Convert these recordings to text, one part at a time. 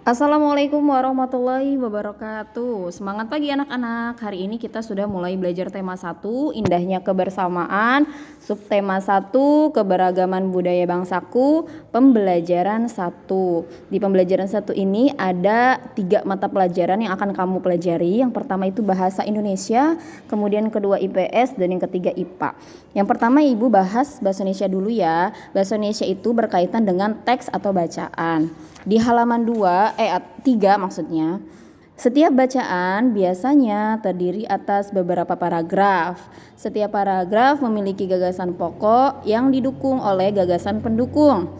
Assalamualaikum warahmatullahi wabarakatuh. Semangat pagi anak-anak. Hari ini kita sudah mulai belajar tema 1, indahnya kebersamaan, subtema 1, keberagaman budaya bangsaku, pembelajaran 1. Di pembelajaran 1 ini ada 3 mata pelajaran yang akan kamu pelajari. Yang pertama itu bahasa Indonesia, kemudian kedua IPS, dan yang ketiga IPA. Yang pertama Ibu bahas bahasa Indonesia dulu ya. Bahasa Indonesia itu berkaitan dengan teks atau bacaan. Di halaman 3 maksudnya, setiap bacaan biasanya terdiri atas beberapa paragraf. Setiap paragraf memiliki gagasan pokok yang didukung oleh gagasan pendukung.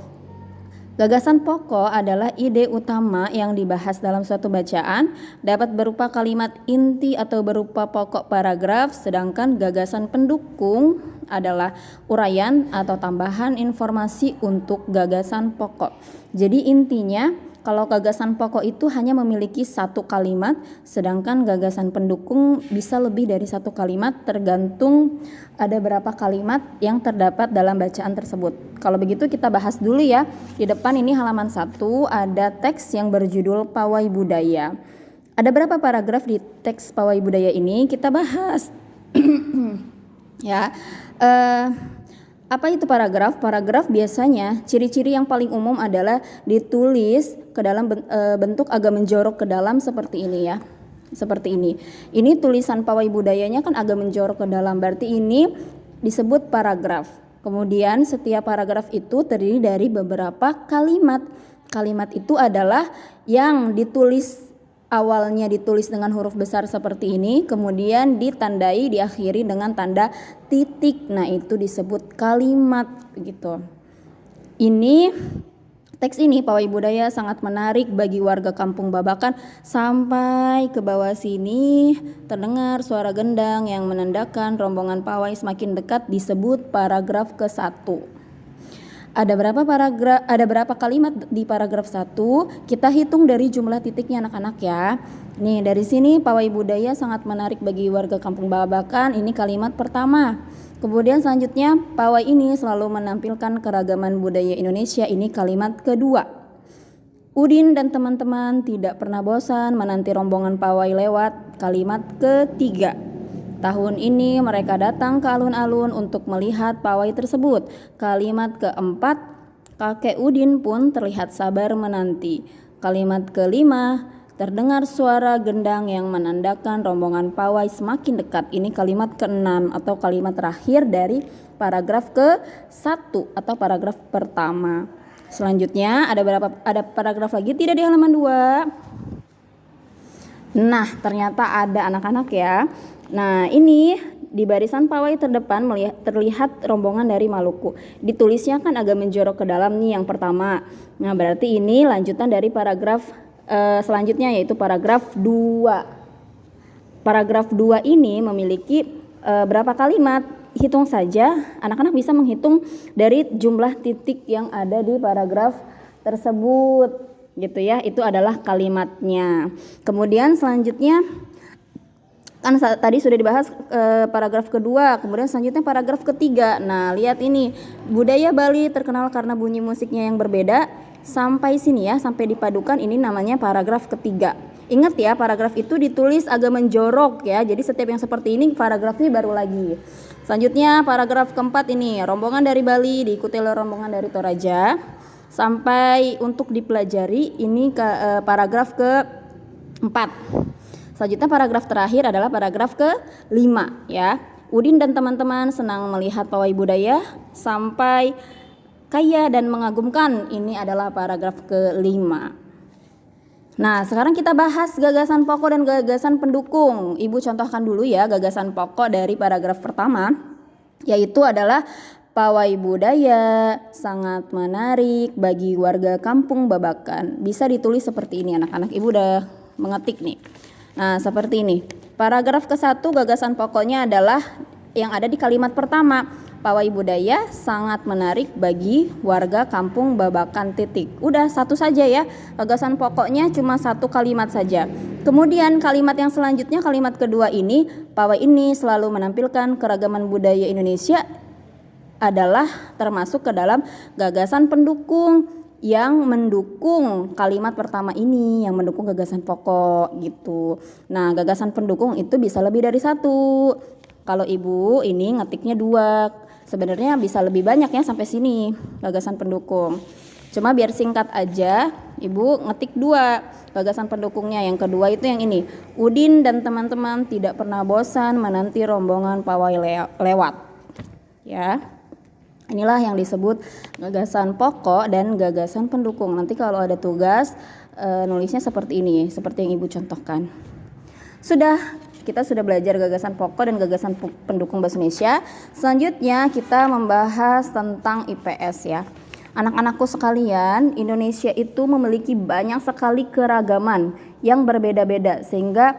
Gagasan pokok adalah ide utama yang dibahas dalam suatu bacaan, dapat berupa kalimat inti atau berupa pokok paragraf, sedangkan gagasan pendukung adalah uraian atau tambahan informasi untuk gagasan pokok. Jadi intinya, kalau gagasan pokok itu hanya memiliki satu kalimat, sedangkan gagasan pendukung bisa lebih dari satu kalimat, tergantung ada berapa kalimat yang terdapat dalam bacaan tersebut. Kalau begitu kita bahas dulu ya. Di depan ini halaman 1 ada teks yang berjudul Pawai Budaya. Ada berapa paragraf di teks Pawai Budaya ini? Kita bahas. Ya. Apa itu paragraf? Paragraf biasanya ciri-ciri yang paling umum adalah ditulis ke dalam bentuk agak menjorok ke dalam seperti ini ya. Seperti ini. Ini tulisan Pawai Budayanya kan agak menjorok ke dalam, berarti ini disebut paragraf. Kemudian setiap paragraf itu terdiri dari beberapa kalimat. Kalimat itu adalah yang ditulis awalnya ditulis dengan huruf besar seperti ini, kemudian ditandai diakhiri dengan tanda titik. Nah, itu disebut kalimat gitu. Ini teks ini Pawai Budaya sangat menarik bagi warga Kampung Babakan. Sampai ke bawah sini terdengar suara gendang yang menandakan rombongan pawai semakin dekat, disebut paragraf ke-1. Ada berapa kalimat di paragraf 1? Kita hitung dari jumlah titiknya anak-anak ya. Nih, dari sini Pawai Budaya sangat menarik bagi warga Kampung Babakan. Ini kalimat pertama. Kemudian selanjutnya, pawai ini selalu menampilkan keragaman budaya Indonesia. Ini kalimat kedua. Udin dan teman-teman tidak pernah bosan menanti rombongan pawai lewat. Kalimat ketiga. Tahun ini mereka datang ke alun-alun untuk melihat pawai tersebut. Kalimat keempat, kakek Udin pun terlihat sabar menanti. Kalimat kelima, terdengar suara gendang yang menandakan rombongan pawai semakin dekat. Ini kalimat keenam atau kalimat terakhir dari paragraf ke-1 atau paragraf pertama. Selanjutnya ada paragraf lagi tidak di halaman 2. Nah, ternyata ada anak-anak ya. Nah, ini di barisan pawai terdepan terlihat rombongan dari Maluku. Ditulisnya kan agak menjorok ke dalam nih yang pertama. Nah, berarti ini lanjutan dari paragraf selanjutnya, yaitu paragraf 2. Paragraf 2 ini memiliki berapa kalimat? Hitung saja, anak-anak bisa menghitung dari jumlah titik yang ada di paragraf tersebut gitu ya. Itu adalah kalimatnya. Kemudian selanjutnya kan tadi sudah dibahas paragraf kedua, kemudian selanjutnya paragraf ketiga. Nah, lihat ini, budaya Bali terkenal karena bunyi musiknya yang berbeda. Sampai sini ya, sampai dipadukan, ini namanya paragraf ketiga. Ingat ya, paragraf itu ditulis agak menjorok ya, jadi setiap yang seperti ini paragrafnya baru lagi. Selanjutnya paragraf keempat ini, rombongan dari Bali diikuti oleh rombongan dari Toraja. Sampai untuk dipelajari ini paragraf keempat. Selanjutnya paragraf terakhir adalah paragraf ke-5 ya. Udin dan teman-teman senang melihat pawai budaya sampai kaya dan mengagumkan. Ini adalah paragraf ke-5. Nah, sekarang kita bahas gagasan pokok dan gagasan pendukung. Ibu contohkan dulu ya gagasan pokok dari paragraf pertama, yaitu adalah pawai budaya sangat menarik bagi warga Kampung Babakan. Bisa ditulis seperti ini anak-anak. Ibu udah mengetik nih. Nah, seperti ini. Paragraf ke-1 gagasan pokoknya adalah yang ada di kalimat pertama. Pawai budaya sangat menarik bagi warga Kampung Babakan titik. Udah satu saja ya. Gagasan pokoknya cuma satu kalimat saja. Kemudian kalimat yang selanjutnya, kalimat kedua ini, pawai ini selalu menampilkan keragaman budaya Indonesia adalah termasuk ke dalam gagasan pendukung. yang mendukung kalimat pertama ini, yang mendukung gagasan pokok gitu. Nah, gagasan pendukung itu bisa lebih dari satu. Kalau ibu ini ngetiknya 2, sebenarnya bisa lebih banyak ya sampai sini gagasan pendukung. Cuma biar singkat aja, ibu ngetik 2 gagasan pendukungnya. Yang kedua itu yang ini, Udin dan teman-teman tidak pernah bosan menanti rombongan pawai lewat. Ya, inilah yang disebut gagasan pokok dan gagasan pendukung. Nanti kalau ada tugas nulisnya seperti ini, seperti yang ibu contohkan. Kita sudah belajar gagasan pokok dan gagasan pendukung bahasa Indonesia. Selanjutnya kita membahas tentang IPS ya. Anak-anakku sekalian, Indonesia itu memiliki banyak sekali keragaman yang berbeda-beda, sehingga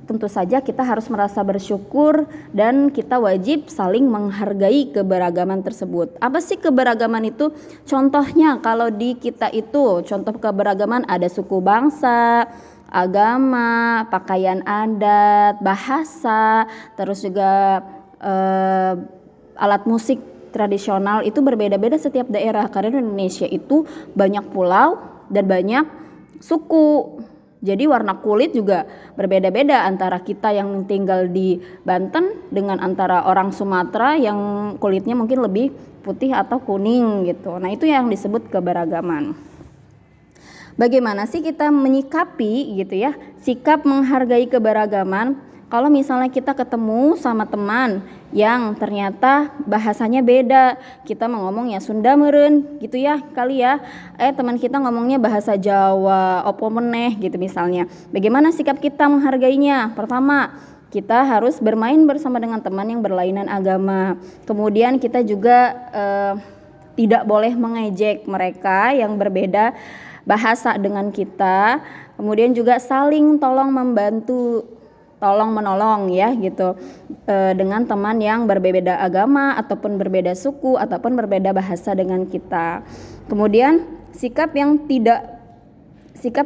tentu saja kita harus merasa bersyukur dan kita wajib saling menghargai keberagaman tersebut. Apa sih keberagaman itu? Contohnya kalau di kita itu, contoh keberagaman ada suku bangsa, agama, pakaian adat, bahasa, terus juga alat musik tradisional itu berbeda-beda setiap daerah, karena Indonesia itu banyak pulau dan banyak suku. Jadi warna kulit juga berbeda-beda antara kita yang tinggal di Banten dengan antara orang Sumatera yang kulitnya mungkin lebih putih atau kuning gitu. Nah, itu yang disebut keberagaman. Bagaimana sih kita menyikapi gitu ya, sikap menghargai keberagaman? Kalau misalnya kita ketemu sama teman yang ternyata bahasanya beda, kita mau ngomong ya Sunda meureun gitu ya kali ya, teman kita ngomongnya bahasa Jawa opo meneh gitu misalnya. Bagaimana sikap kita menghargainya? Pertama, kita harus bermain bersama dengan teman yang berlainan agama. Kemudian kita juga tidak boleh mengejek mereka yang berbeda bahasa dengan kita. Kemudian juga saling tolong membantu, tolong menolong ya gitu, dengan teman yang berbeda agama ataupun berbeda suku ataupun berbeda bahasa dengan kita. Kemudian sikap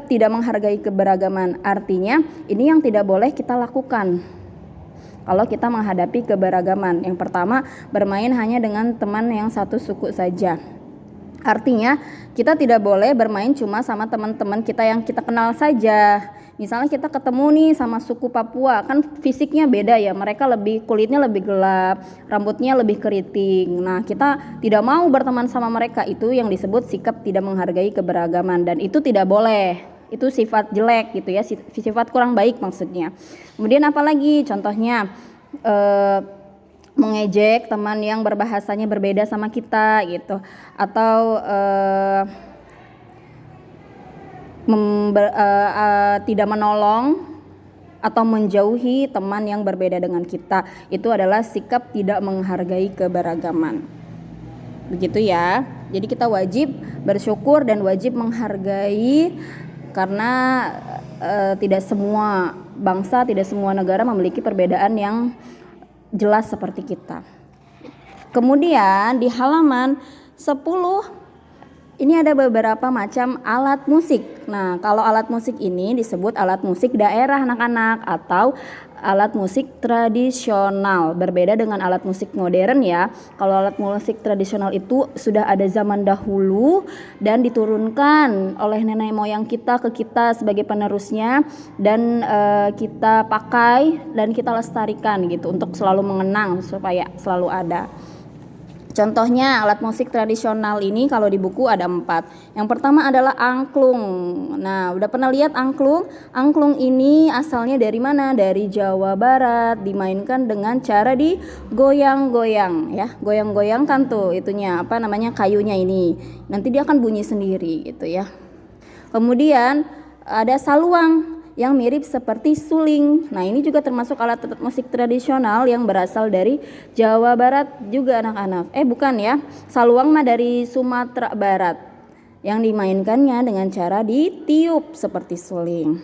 tidak menghargai keberagaman, artinya ini yang tidak boleh kita lakukan kalau kita menghadapi keberagaman. Yang pertama, bermain hanya dengan teman yang satu suku saja. Artinya kita tidak boleh bermain cuma sama teman-teman kita yang kita kenal saja. Misalnya kita ketemu nih sama suku Papua, kan fisiknya beda ya, mereka kulitnya lebih gelap, rambutnya lebih keriting. Nah, kita tidak mau berteman sama mereka, itu yang disebut sikap tidak menghargai keberagaman, dan itu tidak boleh. Itu sifat jelek gitu ya, sifat kurang baik maksudnya. Kemudian apalagi contohnya mengejek teman yang berbahasanya berbeda sama kita gitu, atau tidak menolong atau menjauhi teman yang berbeda dengan kita. Itu adalah sikap tidak menghargai keberagaman. Begitu ya. Jadi kita wajib bersyukur dan wajib menghargai, karena tidak semua bangsa, tidak semua negara memiliki perbedaan yang jelas seperti kita. Kemudian di halaman 10 ini ada beberapa macam alat musik. Nah, kalau alat musik ini disebut alat musik daerah anak-anak atau alat musik tradisional. Berbeda dengan alat musik modern ya. Kalau alat musik tradisional itu sudah ada zaman dahulu dan diturunkan oleh nenek moyang kita ke kita sebagai penerusnya, dan kita pakai dan kita lestarikan gitu untuk selalu mengenang supaya selalu ada. Contohnya alat musik tradisional ini kalau di buku ada 4. Yang pertama adalah angklung. Nah, udah pernah lihat angklung? Angklung ini asalnya dari mana? Dari Jawa Barat, dimainkan dengan cara digoyang-goyang ya. Goyang-goyangkan tuh itunya, kayunya ini. Nanti dia akan bunyi sendiri gitu ya. Kemudian ada saluang yang mirip seperti suling. Nah, ini juga termasuk alat musik tradisional yang berasal dari Jawa Barat juga anak-anak. Bukan ya, saluang mah dari Sumatera Barat, yang dimainkannya dengan cara ditiup seperti suling.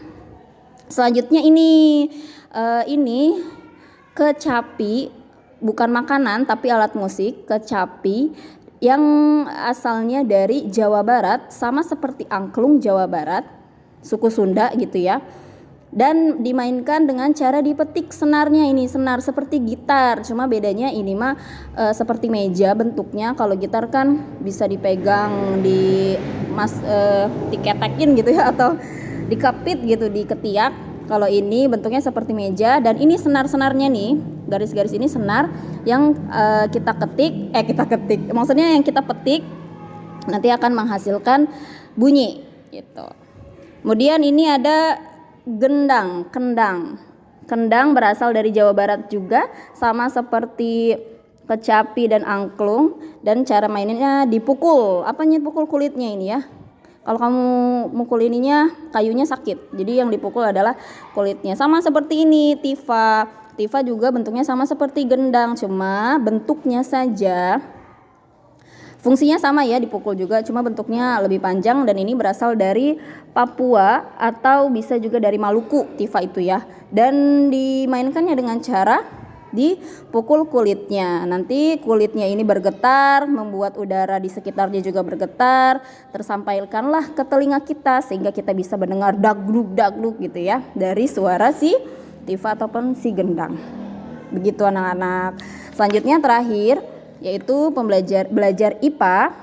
Selanjutnya ini kecapi, bukan makanan tapi alat musik. Kecapi yang asalnya dari Jawa Barat, sama seperti angklung Jawa Barat, suku Sunda gitu ya. dan dimainkan dengan cara dipetik senarnya. Ini senar seperti gitar, cuma bedanya ini mah seperti meja bentuknya. Kalau gitar kan bisa dipegang, diketekin gitu ya, atau dikepit gitu di ketiak. Kalau ini bentuknya seperti meja, dan ini senar-senarnya nih, garis-garis ini senar yang kita ketik, maksudnya yang kita petik nanti akan menghasilkan bunyi gitu. Kemudian ini ada kendang berasal dari Jawa Barat juga, sama seperti kecapi dan angklung, dan cara mainnya dipukul. Apanya pukul? Kulitnya ini ya. Kalau kamu mukul ininya, kayunya sakit, jadi yang dipukul adalah kulitnya. Sama seperti ini tifa juga bentuknya sama seperti gendang, cuma bentuknya saja, fungsinya sama ya, dipukul juga, cuma bentuknya lebih panjang, dan ini berasal dari Papua atau bisa juga dari Maluku, tifa itu ya. Dan dimainkannya dengan cara dipukul kulitnya. Nanti kulitnya ini bergetar, membuat udara di sekitarnya juga bergetar, tersampaikanlah ke telinga kita sehingga kita bisa mendengar dagduk gitu ya, dari suara si tifa ataupun si gendang. Begitu anak-anak. Selanjutnya terakhir yaitu belajar IPA,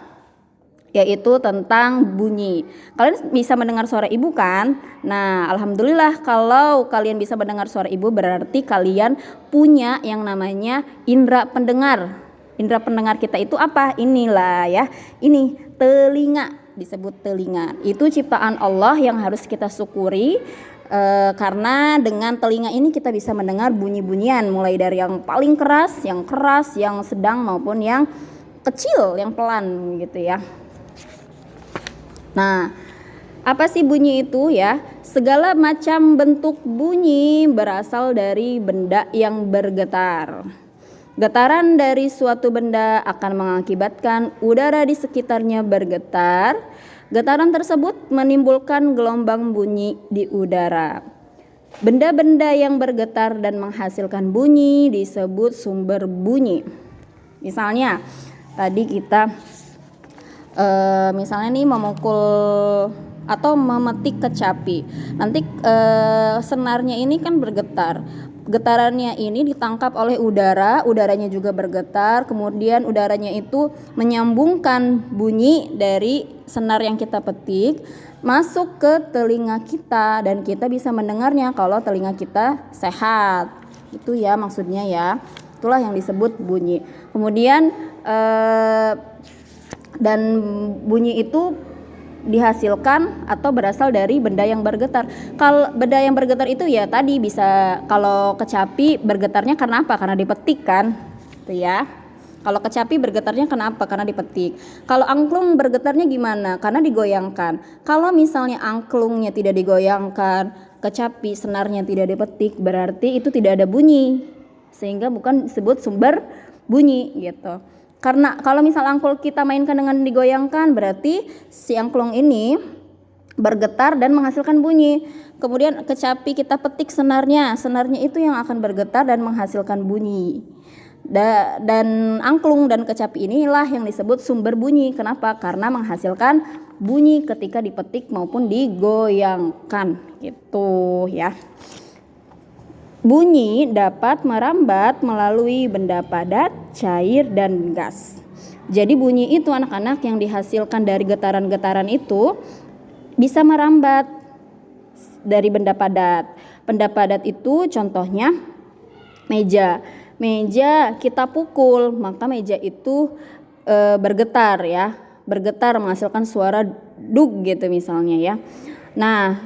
yaitu tentang bunyi. Kalian bisa mendengar suara ibu kan? Nah, alhamdulillah kalau kalian bisa mendengar suara ibu, berarti kalian punya yang namanya indera pendengar. Indera pendengar kita itu apa? Inilah ya. Ini telinga, disebut telinga. Itu ciptaan Allah yang harus kita syukuri. Karena dengan telinga ini kita bisa mendengar bunyi-bunyian, mulai dari yang paling keras, yang sedang maupun yang kecil, yang pelan gitu ya. Nah, apa sih bunyi itu ya? Segala macam bentuk bunyi berasal dari benda yang bergetar. Getaran dari suatu benda akan mengakibatkan udara di sekitarnya bergetar. Getaran tersebut menimbulkan gelombang bunyi di udara. Benda-benda yang bergetar dan menghasilkan bunyi disebut sumber bunyi. Misalnya tadi kita misalnya nih memukul atau memetik kecapi. Nanti senarnya ini kan bergetar. Getarannya ini ditangkap oleh udara, udaranya juga bergetar, kemudian udaranya itu menyambungkan bunyi dari senar yang kita petik masuk ke telinga kita, dan kita bisa mendengarnya kalau telinga kita sehat. Itu ya maksudnya ya. Itulah yang disebut bunyi. Kemudian dan bunyi itu dihasilkan atau berasal dari benda yang bergetar. Kalau benda yang bergetar itu ya tadi bisa, kalau kecapi bergetarnya karena apa? Karena dipetik kan, itu ya. Kalau kecapi bergetarnya kenapa? Karena dipetik. Kalau angklung bergetarnya gimana? Karena digoyangkan. Kalau misalnya angklungnya tidak digoyangkan, kecapi senarnya tidak dipetik, berarti itu tidak ada bunyi, sehingga bukan disebut sumber bunyi gitu. Karena kalau misal angklung kita mainkan dengan digoyangkan, berarti si angklung ini bergetar dan menghasilkan bunyi. Kemudian kecapi kita petik senarnya itu yang akan bergetar dan menghasilkan bunyi. Dan angklung dan kecapi inilah yang disebut sumber bunyi. Kenapa? Karena menghasilkan bunyi ketika dipetik maupun digoyangkan gitu ya. Bunyi dapat merambat melalui benda padat, cair, dan gas. Jadi bunyi itu anak-anak yang dihasilkan dari getaran-getaran itu bisa merambat dari benda padat. Benda padat itu contohnya meja. Meja kita pukul, maka meja itu bergetar ya. Bergetar menghasilkan suara dug gitu misalnya ya. Nah,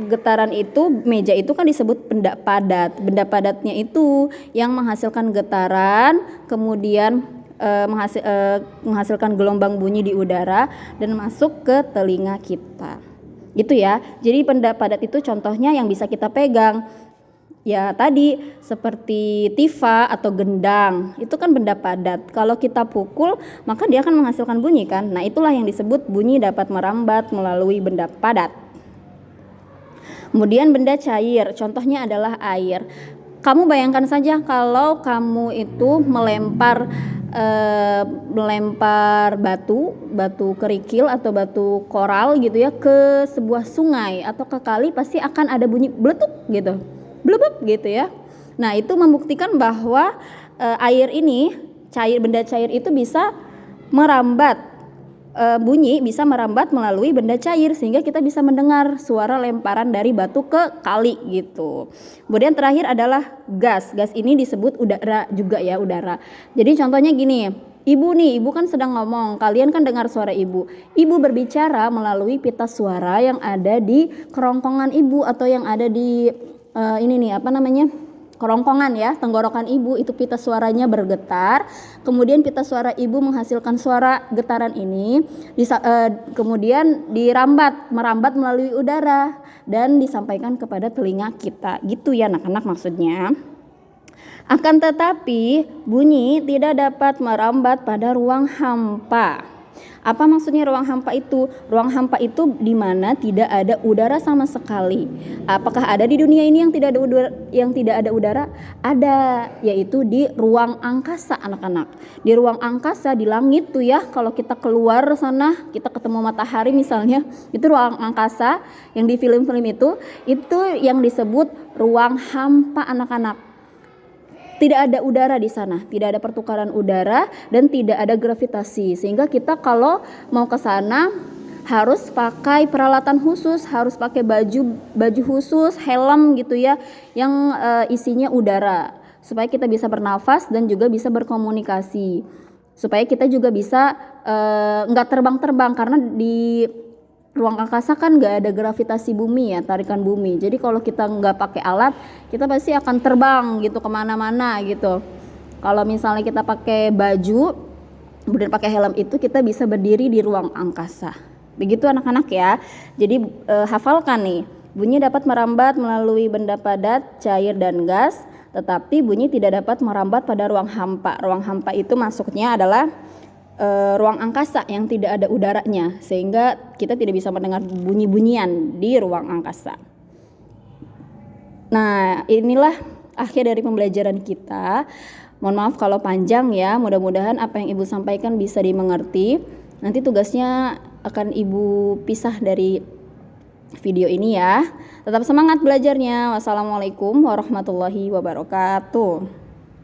getaran itu, meja itu kan disebut benda padat. Benda padatnya itu yang menghasilkan getaran, kemudian menghasilkan gelombang bunyi di udara dan masuk ke telinga kita. Gitu ya. Jadi benda padat itu contohnya yang bisa kita pegang. Ya tadi seperti tifa atau gendang, itu kan benda padat. Kalau kita pukul maka dia akan menghasilkan bunyi kan. Nah itulah yang disebut bunyi dapat merambat melalui benda padat. Kemudian benda cair, contohnya adalah air. Kamu bayangkan saja kalau kamu itu melempar melempar batu kerikil atau batu koral gitu ya ke sebuah sungai atau ke kali, pasti akan ada bunyi bletuk gitu, blebeb gitu ya. Nah, itu membuktikan bahwa air ini, benda cair itu bisa merambat, bunyi bisa merambat melalui benda cair sehingga kita bisa mendengar suara lemparan dari batu ke kali gitu. Kemudian terakhir adalah gas. Gas ini disebut udara juga ya, udara. Jadi contohnya gini, ibu kan sedang ngomong, kalian kan dengar suara ibu. Ibu berbicara melalui pita suara yang ada di kerongkongan ibu atau yang ada di kerongkongan ya, tenggorokan ibu, itu pita suaranya bergetar. Kemudian pita suara ibu menghasilkan suara getaran ini, kemudian merambat melalui udara dan disampaikan kepada telinga kita. Gitu ya anak-anak maksudnya. Akan tetapi bunyi tidak dapat merambat pada ruang hampa. Apa maksudnya ruang hampa itu? Ruang hampa itu di mana tidak ada udara sama sekali. Apakah ada di dunia ini yang tidak ada udara? Ada, yaitu di ruang angkasa anak-anak. Di ruang angkasa, di langit tuh ya, kalau kita keluar sana, kita ketemu matahari misalnya, itu ruang angkasa yang di film-film itu yang disebut ruang hampa anak-anak. Tidak ada udara di sana, tidak ada pertukaran udara dan tidak ada gravitasi, sehingga kita kalau mau ke sana harus pakai peralatan khusus, harus pakai baju khusus, helm gitu ya, yang isinya udara supaya kita bisa bernafas dan juga bisa berkomunikasi, supaya kita juga bisa nggak terbang-terbang karena di ruang angkasa kan nggak ada gravitasi bumi ya, tarikan bumi. Jadi kalau kita nggak pakai alat, kita pasti akan terbang gitu kemana-mana gitu. Kalau misalnya kita pakai baju, kemudian pakai helm, itu kita bisa berdiri di ruang angkasa. Begitu anak-anak ya. Jadi hafalkan nih, bunyi dapat merambat melalui benda padat, cair dan gas, tetapi bunyi tidak dapat merambat pada ruang hampa. Ruang hampa itu masuknya adalah ruang angkasa yang tidak ada udaranya, sehingga kita tidak bisa mendengar bunyi-bunyian di ruang angkasa. Nah, inilah akhir dari pembelajaran kita. Mohon maaf kalau panjang ya, mudah-mudahan apa yang Ibu sampaikan bisa dimengerti. Nanti tugasnya akan Ibu pisah dari video ini ya. Tetap semangat belajarnya. Wassalamualaikum warahmatullahi wabarakatuh.